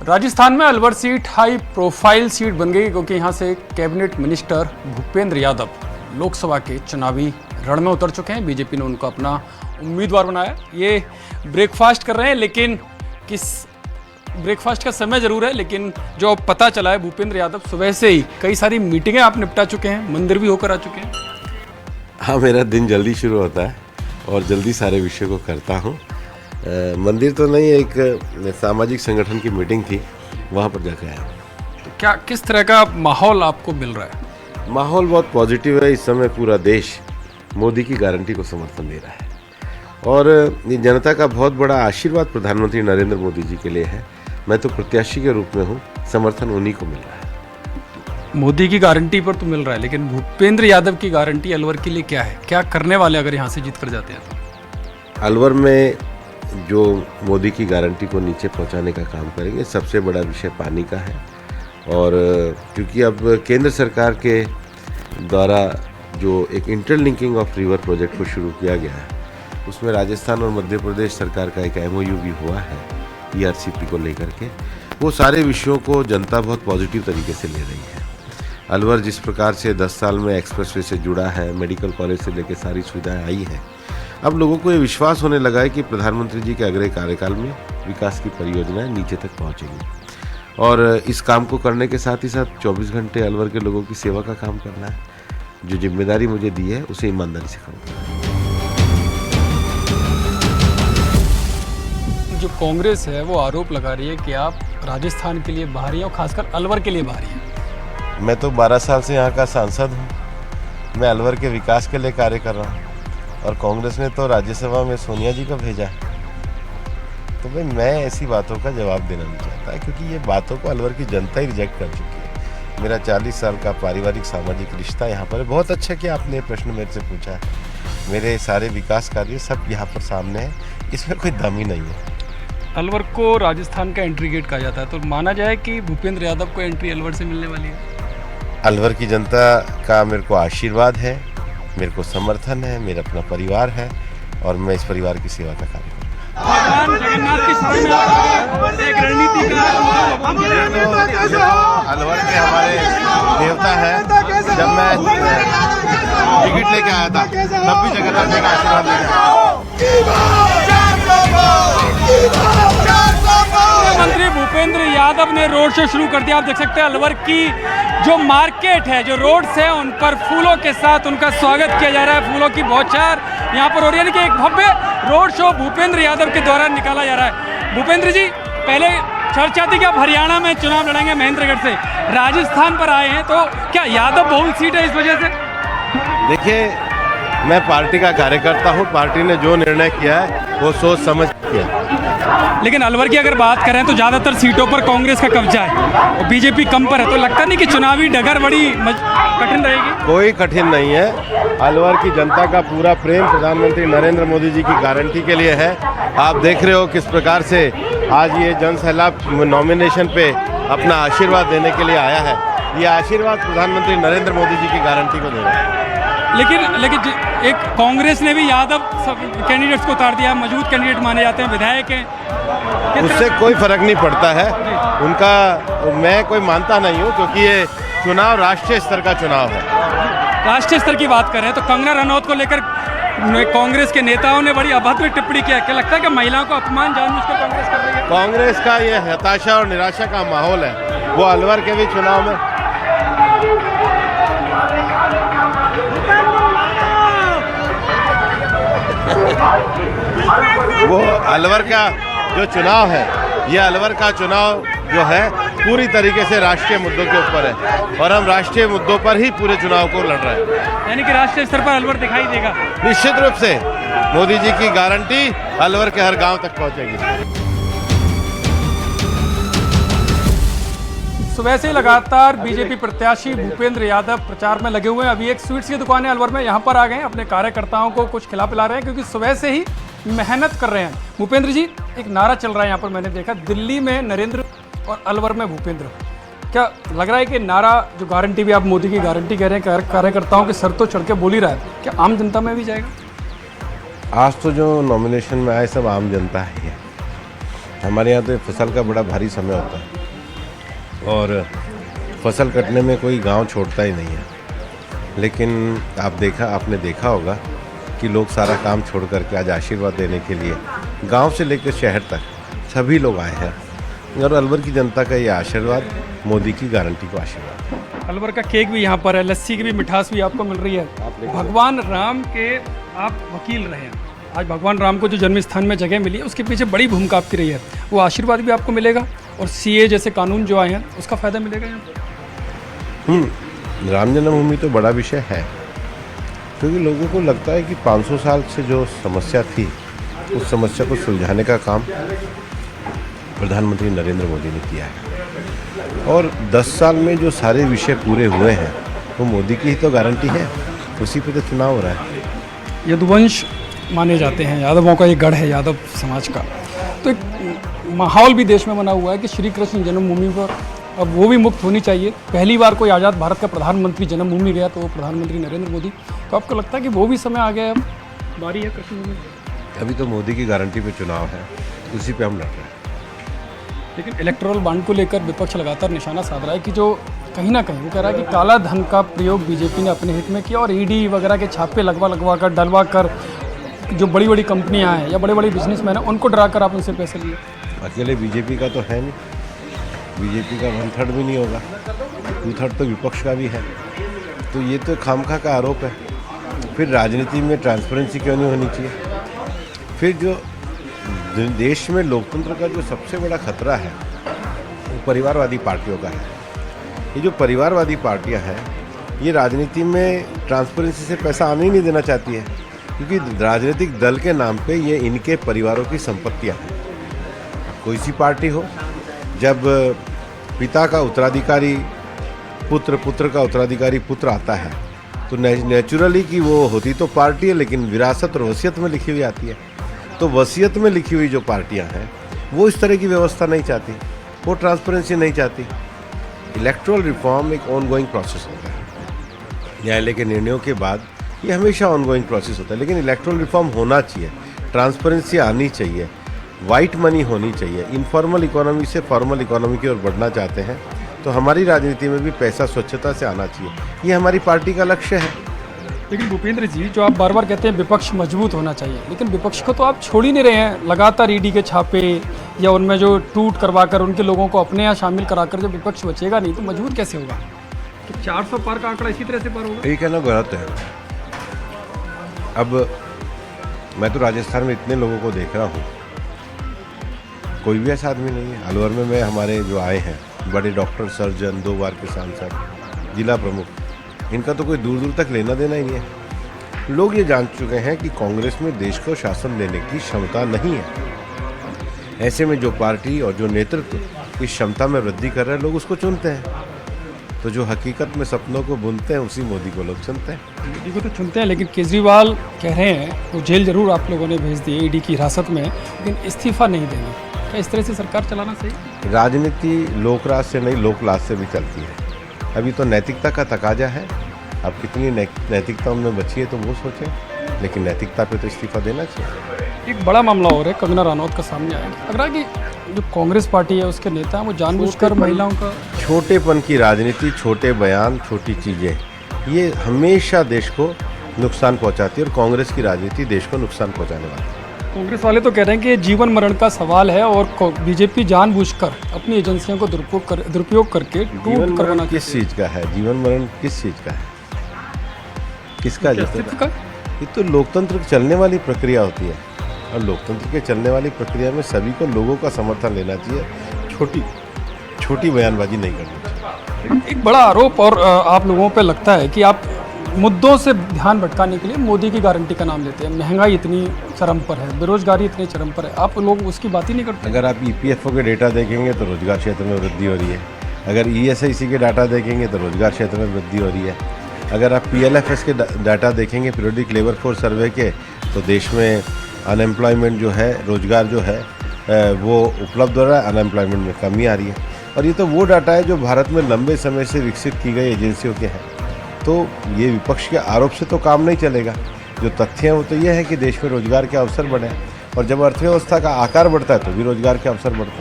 राजस्थान में Alwar seat high profile seat बन गई क्योंकि यहाँ से कैबिनेट मिनिस्टर भूपेंद्र यादव लोकसभा के चुनावी रण में उतर चुके हैं। बीजेपी ने उनको अपना उम्मीदवार बनाया। ये ब्रेकफास्ट कर रहे हैं, लेकिन किस ब्रेकफास्ट का समय जरूर है, लेकिन जो अब पता चला है भूपेंद्र यादव सुबह से ही कई सारी मीटिंगें आप निपटा चुके हैं, मंदिर भी होकर आ चुके हैं। हाँ, मेरा दिन जल्दी शुरू होता है और जल्दी सारे विषय को करता हूँ। मंदिर तो नहीं, एक सामाजिक संगठन की मीटिंग थी, वहाँ पर जाकर आया। तो क्या किस तरह का माहौल आपको मिल रहा है? माहौल बहुत पॉजिटिव है। इस समय पूरा देश मोदी की गारंटी को समर्थन दे रहा है और ये जनता का बहुत बड़ा आशीर्वाद प्रधानमंत्री नरेंद्र मोदी जी के लिए है। मैं तो प्रत्याशी के रूप में हूँ, समर्थन उन्हीं को मिल रहा है। मोदी की गारंटी पर तो मिल रहा है, लेकिन भूपेंद्र यादव की गारंटी अलवर के लिए क्या है? क्या करने वाले अगर यहाँ से जीत कर जाते हैं तो? अलवर में जो मोदी की गारंटी को नीचे पहुंचाने का काम करेंगे, सबसे बड़ा विषय पानी का है। और क्योंकि अब केंद्र सरकार के द्वारा जो एक इंटरलिंकिंग ऑफ रिवर प्रोजेक्ट को शुरू किया गया है, उसमें राजस्थान और मध्य प्रदेश सरकार का एक MOU भी हुआ है ERCP को लेकर के। वो सारे विषयों को जनता बहुत पॉजिटिव तरीके से ले रही है। अलवर जिस प्रकार से 10 साल में एक्सप्रेसवे से जुड़ा है, मेडिकल कॉलेज से लेकर सारी सुविधाएं आई हैं, अब लोगों को ये विश्वास होने लगा है कि प्रधानमंत्री जी के अगले कार्यकाल में विकास की परियोजनाएं नीचे तक पहुंचेंगी। और इस काम को करने के साथ ही साथ 24 घंटे अलवर के लोगों की सेवा का काम करना है। जो जिम्मेदारी मुझे दी है उसे ईमानदारी से करूँगा। जो कांग्रेस है वो आरोप लगा रही है कि आप राजस्थान के लिए बाहरी हैं और खासकर अलवर के लिए बाहरी हैं। मैं तो 12 साल से यहाँ का सांसद हूँ। मैं अलवर के विकास के लिए कार्य कर रहा हूँ और कांग्रेस ने तो राज्यसभा में सोनिया जी को भेजा है। तो भाई मैं ऐसी बातों का जवाब देना नहीं चाहता, क्योंकि ये बातों को अलवर की जनता ही रिजेक्ट कर चुकी है। मेरा 40 साल का पारिवारिक सामाजिक रिश्ता यहाँ पर है। बहुत अच्छा कि आपने ये प्रश्न मेरे से पूछा है। मेरे सारे विकास कार्य सब यहाँ पर सामने है, इसमें कोई दम ही नहीं है। अलवर को राजस्थान का एंट्री गेट कहा जाता है, तो माना जाए कि भूपेंद्र यादव को एंट्री अलवर से मिलने वाली है। अलवर की जनता का मेरे को आशीर्वाद है, मेरे को समर्थन है, मेरा अपना परिवार है और मैं इस परिवार की सेवा का कार्य करूँगा। भगवान जगन्नाथ की शरण में एक रणनीतिकार अलवर के हमारे देवता है। जब मैं टिकट लेके आया था तब भी जगन्नाथ जी का आशीर्वाद लेके मुख्यमंत्री भूपेंद्र यादव ने रोड शो शुरू कर दिया। आप देख सकते हैं अलवर की जो मार्केट है, जो रोड्स है, उन पर फूलों के साथ उनका स्वागत किया जा रहा है। फूलों की बौछार यहाँ पर हो रही है कि एक भव्य रोड शो भूपेंद्र यादव के द्वारा निकाला जा रहा है। भूपेंद्र जी, पहले चर्चा थी कि आप हरियाणा में चुनाव लड़ेंगे महेंद्रगढ़ से, राजस्थान पर आए हैं, तो क्या यादव बहुल सीट है इस वजह से? देखिए, मैं पार्टी का कार्यकर्ता हूँ। पार्टी ने जो निर्णय किया है वो सोच समझ किया। लेकिन अलवर की अगर बात करें तो ज़्यादातर सीटों पर कांग्रेस का कब्जा है और बीजेपी कम पर है, तो लगता नहीं कि चुनावी डगर बड़ी कठिन रहेगी? कोई कठिन नहीं है। अलवर की जनता का पूरा प्रेम प्रधानमंत्री नरेंद्र मोदी जी की गारंटी के लिए है। आप देख रहे हो किस प्रकार से आज ये जन सैलाब नॉमिनेशन पे अपना आशीर्वाद देने के लिए आया है। ये आशीर्वाद प्रधानमंत्री नरेंद्र मोदी जी की गारंटी को दे रहा है। लेकिन एक कांग्रेस ने भी यादव कैंडिडेट्स को उतार दिया, मजबूत कैंडिडेट माने जाते हैं, विधायक हैं। उससे कोई फर्क नहीं पड़ता है उनका। मैं कोई मानता नहीं हूँ, क्योंकि ये चुनाव राष्ट्रीय स्तर का चुनाव है। राष्ट्रीय स्तर की बात करें तो कंगना रनौत को लेकर कांग्रेस के नेताओं ने बड़ी अभद्र टिप्पणी किया। क्या लगता है कि महिलाओं को अपमान जानबूझकर कांग्रेस कर रही है? कांग्रेस का ये हताशा और निराशा का माहौल है, वो अलवर के भी चुनाव में वो अलवर का जो चुनाव है, ये अलवर का चुनाव जो है पूरी तरीके से राष्ट्रीय मुद्दों के ऊपर है और हम राष्ट्रीय मुद्दों पर ही पूरे चुनाव को लड़ रहे हैं। यानी कि राष्ट्रीय स्तर पर अलवर दिखाई देगा। निश्चित रूप से मोदी जी की गारंटी अलवर के हर गांव तक पहुंचेगी। सुबह से लगातार बीजेपी प्रत्याशी भूपेंद्र यादव प्रचार में लगे हुए हैं। अभी एक स्वीट्स की दुकान है अलवर में, यहाँ पर आ गए हैं, अपने कार्यकर्ताओं को कुछ खिला पिला रहे हैं क्योंकि सुबह से ही मेहनत कर रहे हैं। भूपेंद्र जी, एक नारा चल रहा है यहाँ पर, मैंने देखा, दिल्ली में नरेंद्र और अलवर में भूपेंद्र। क्या लग रहा है कि नारा जो गारंटी भी आप मोदी की गारंटी कह रहे हैं, कार्यकर्ताओं के सर तो चढ़ के बोल ही रहा है, क्या आम जनता में भी जाएगा? आज तो जो नॉमिनेशन में आए सब आम जनता ही है। हमारे यहाँ तो फसल का बड़ा भारी समय होता है और फसल कटने में कोई गांव छोड़ता ही नहीं है। लेकिन आपने देखा होगा कि लोग सारा काम छोड़ करके आज आशीर्वाद देने के लिए गांव से लेकर शहर तक सभी लोग आए हैं और अलवर की जनता का ये आशीर्वाद, मोदी की गारंटी को आशीर्वाद। अलवर का केक भी यहाँ पर है, लस्सी की भी मिठास भी आपको मिल रही है। भगवान राम के आप वकील रहे हैं, आज भगवान राम को जो जन्म स्थान में जगह मिली है उसके पीछे बड़ी भूमिका आपकी रही है, वो आशीर्वाद भी आपको मिलेगा और सीए जैसे कानून जो आए हैं उसका फ़ायदा मिलेगा यहाँ पर। राम जन्मभूमि तो बड़ा विषय है, क्योंकि लोगों को लगता है कि 500 साल से जो समस्या थी उस समस्या को सुलझाने का काम प्रधानमंत्री नरेंद्र मोदी ने किया है और 10 साल में जो सारे विषय पूरे हुए हैं वो मोदी की ही तो गारंटी है, उसी पे तो चुनाव हो रहा है। यदुवंश माने जाते हैं, यादवों का ये गढ़ है यादव समाज का, तो एक माहौल भी देश में बना हुआ है कि श्री कृष्ण जन्मभूमि पर अब वो भी मुक्त होनी चाहिए। पहली बार कोई आज़ाद भारत का प्रधानमंत्री जन्मभूमि गया तो वो प्रधानमंत्री नरेंद्र मोदी, तो आपको लगता है कि वो भी समय आ गया, अब बारी है कृष्ण भूमि? अभी तो मोदी की गारंटी पे चुनाव है, उसी पे हम लड़ रहे हैं। लेकिन इलेक्टोरल बॉन्ड को लेकर विपक्ष लगातार निशाना साध रहा है कि जो कहीं ना कहीं वो कह रहा है कि काला धन का प्रयोग बीजेपी ने अपने हित में किया और ईडी वगैरह के छापे लगवा कर डलवा कर जो बड़ी बड़ी कंपनियां हैं या बड़े बड़े बिजनेसमैन हैं उनको डरा कर आप उनसे पैसे लिए। अकेले बीजेपी का तो है नहीं, बीजेपी का 1/3 भी नहीं होगा, 2/3 तो विपक्ष का भी है, तो ये तो खामखा का आरोप है। फिर राजनीति में ट्रांसपेरेंसी क्यों नहीं होनी चाहिए? फिर जो देश में लोकतंत्र का जो सबसे बड़ा खतरा है वो परिवारवादी पार्टियों का है। ये जो परिवारवादी पार्टियां हैं ये राजनीति में ट्रांसपेरेंसी से पैसा आने ही नहीं देना चाहती है, क्योंकि राजनीतिक दल के नाम पे ये इनके परिवारों की संपत्तियां हैं। कोई सी पार्टी हो, जब पिता का उत्तराधिकारी पुत्र, पुत्र का उत्तराधिकारी पुत्र आता है तो नेचुरली कि वो होती तो पार्टी है, लेकिन विरासत और वसीयत में लिखी हुई आती है। तो वसीयत में लिखी हुई जो पार्टियां हैं वो इस तरह की व्यवस्था नहीं चाहती, वो ट्रांसपेरेंसी नहीं चाहती। इलेक्टोरल रिफॉर्म एक ऑनगोइंग प्रोसेस होता है, न्यायालय के निर्णयों के बाद ये हमेशा ऑनगोइंग प्रोसेस होता है, लेकिन इलेक्टोरल रिफॉर्म होना चाहिए, ट्रांसपेरेंसी आनी चाहिए, वाइट मनी होनी चाहिए। इनफॉर्मल इकोनॉमी से फॉर्मल इकोनॉमी की ओर बढ़ना चाहते हैं तो हमारी राजनीति में भी पैसा स्वच्छता से आना चाहिए, ये हमारी पार्टी का लक्ष्य है। लेकिन भूपेंद्र जी, जो आप बार बार कहते हैं विपक्ष मजबूत होना चाहिए, लेकिन विपक्ष को तो आप छोड़ ही नहीं रहे हैं। लगातार ईडी के छापे या उनमें जो टूट करवाकर उनके लोगों को अपने यहाँ शामिल कराकर जब विपक्ष बचेगा नहीं तो मजबूत कैसे होगा? तो 400 पार का आंकड़ा इसी तरह से पार होगा? ये कहना गलत है। अब मैं तो राजस्थान में इतने लोगों को देख रहा हूँ, कोई भी ऐसा आदमी नहीं है। अलवर में हमारे जो आए हैं बड़े डॉक्टर, सर्जन, 2 बार के सांसद, जिला प्रमुख, इनका तो कोई दूर दूर तक लेना देना ही नहीं है। लोग ये जान चुके हैं कि कांग्रेस में देश को शासन देने की क्षमता नहीं है। ऐसे में जो पार्टी और जो नेतृत्व इस क्षमता में वृद्धि कर रहे हैं लोग उसको चुनते हैं। तो जो हकीकत में सपनों को बुनते हैं उसी मोदी को लोग चुनते हैं। मोदी को तो चुनते हैं, लेकिन केजरीवाल कह रहे हैं वो जेल जरूर आप लोगों ने भेज दी ईडी की हिरासत में, लेकिन इस्तीफा नहीं देंगे। क्या इस तरह से सरकार चलाना सही? राजनीति लोकराज से नहीं लोकलाज से भी चलती है। अभी तो नैतिकता का तकाजा है, अब कितनी नैतिकता उनमें बची है तो वो सोचें, लेकिन नैतिकता पे तो इस्तीफा देना चाहिए। एक बड़ा मामला हो रहा है, कंगना रनौत का सामने आया, लग रहा है कि जो कांग्रेस पार्टी है उसके नेता हैं वो जानबूझकर महिलाओं का छोटेपन की राजनीति, छोटे बयान, छोटी चीज़ें, ये हमेशा देश को नुकसान पहुंचाती है और कांग्रेस की राजनीति देश को नुकसान पहुंचाने वाली है। कांग्रेस वाले तो कह रहे हैं कि जीवन मरण का सवाल है और बीजेपी जानबूझकर अपनी एजेंसियों को दुरुपयोग करके टूट करवाना। किस चीज़ का है जीवन मरण? किस चीज़ का है? किसका? ये तो लोकतंत्र की चलने वाली प्रक्रिया होती है और लोकतंत्र के चलने वाली प्रक्रिया में सभी को लोगों का समर्थन लेना चाहिए, छोटी बयानबाजी नहीं करनी चाहिए। एक बड़ा आरोप और आप लोगों पे लगता है कि आप मुद्दों से ध्यान भटकाने के लिए मोदी की गारंटी का नाम लेते हैं। महंगाई इतनी चरम पर है, बेरोजगारी इतनी चरम पर है, आप लोग उसकी बात ही नहीं करते। अगर आप EPFO के डेटा देखेंगे तो रोजगार क्षेत्र में वृद्धि हो रही है, अगर ESIC के डाटा देखेंगे तो रोजगार क्षेत्र में वृद्धि हो रही है, अगर आप PLFS के डाटा देखेंगे, पीरियोडिक लेबर फोर्स सर्वे के, तो देश में अनएम्प्लॉयमेंट जो है, रोजगार जो है वो उपलब्ध हो रहा है, अनएम्प्लॉयमेंट में कमी आ रही है। और ये तो वो डाटा है जो भारत में लंबे समय से विकसित की गई एजेंसियों के हैं। तो ये विपक्ष के आरोप से तो काम नहीं चलेगा। जो तथ्य हैं वो तो ये है कि देश में रोजगार के अवसर बढ़े, और जब अर्थव्यवस्था का आकार बढ़ता है तो भी रोजगार के अवसर बढ़ते हैं।